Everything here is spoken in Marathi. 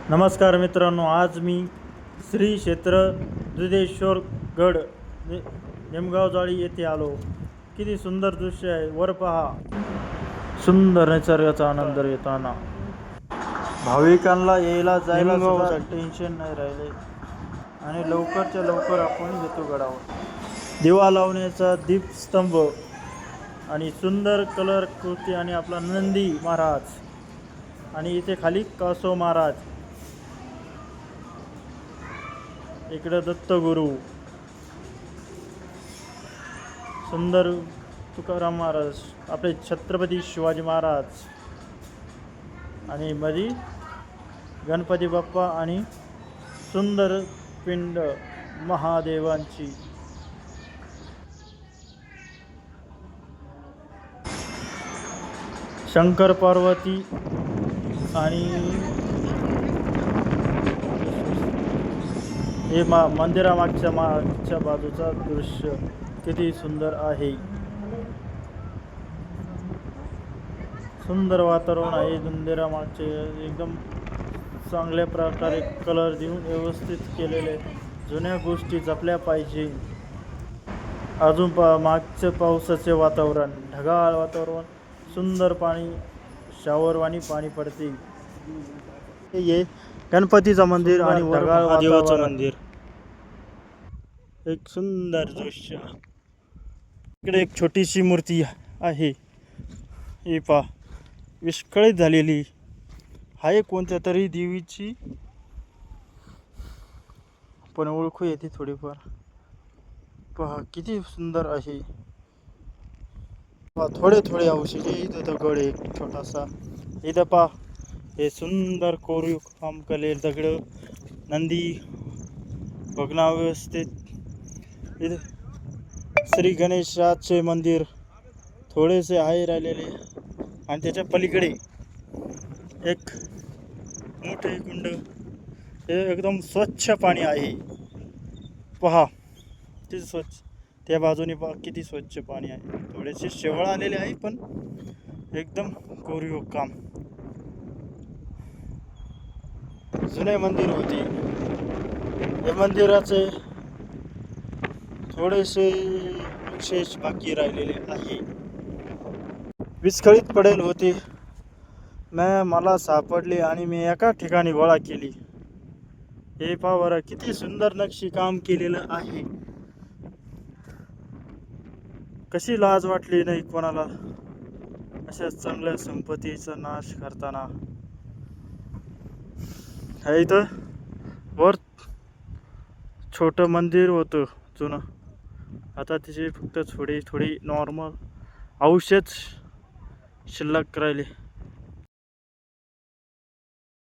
नमस्कार मित्रांनो, आज मी श्री क्षेत्र दुधेश्वर गड निमगाव जाळी येथे आलो. किती सुंदर दृश्य आहे. वर पहा, सुंदर निसर्गाचा आनंद घेताना भाविकांना यायला जायला सुद्धा टेन्शन नाही राहिले आणि लवकरच्या लवकर आपण येतो गडावर. दिवा लावण्याचा दीपस्तंभ आणि सुंदर कलर कृती आणि आपला नंदी महाराज आणि इथे खाली कासव महाराज, इकडे दत्तगुरू, सुंदर तुकाराम महाराज, आपले छत्रपती शिवाजी महाराज आणि मधी गणपती बाप्पा आणि सुंदर पिंड महादेवांची. शंकर पार्वती आणि हे मंदिरामागच्या बाजूचा दृश्य किती सुंदर आहे. सुंदर वातावरण आहे. मंदिरामागचे एकदम चांगल्या प्रकारे कलर देऊन व्यवस्थित केलेले. जुन्या गोष्टी जपल्या पाहिजे. अजून मागचं पावसाचे वातावरण, ढगाळ वातावरण, सुंदर पाणी, शावरवाणी पाणी पडते. हे गणपतीचं मंदिर आणि ढगाळ महादेवाचं मंदिर, एक सुंदर दृश्य. इकडे एक छोटीशी मूर्ती आहे. ही पहा, विस्कळीत झालेली आहे, कोणत्या तरी देवीची, पण ओळखू येते थोडीफार. पहा किती सुंदर आहे. थोडे थोडे अवशेष. इथं दगड एक छोटासा. इथं पहा, हे सुंदर कोरीव काम केलेले दगड, नंदी भग्ना व्यवस्थित. इथे श्री गणेशाचे मंदिर थोडेसे आहे राहिलेले आणि त्याच्या पलीकडे एक मोठे कुंड. हे एकदम स्वच्छ पाणी आहे. पहा किती स्वच्छ. त्या बाजूने पहा किती स्वच्छ पाणी आहे. थोडेसे शेवाळ आलेले आहे पण एकदम कोरीव काम. जुने मंदिर होते. या मंदिराचे थोडेसे विशेष बाकी राहिलेले आहे. विस्कळीत पडेल होते. मला सापडले आणि मी एका ठिकाणी गोळा केली. हे पहा बरं, किती सुंदर नक्षी काम केलेलं आहे. कशी लाज वाटली नाही कोणाला अशा चांगल्या संपत्तीचा नाश करताना. हे इथं वर छोटं मंदिर होतं जुनं. आता तिचे फक्त थोडी नॉर्मल औषध शिल्लक राहिले.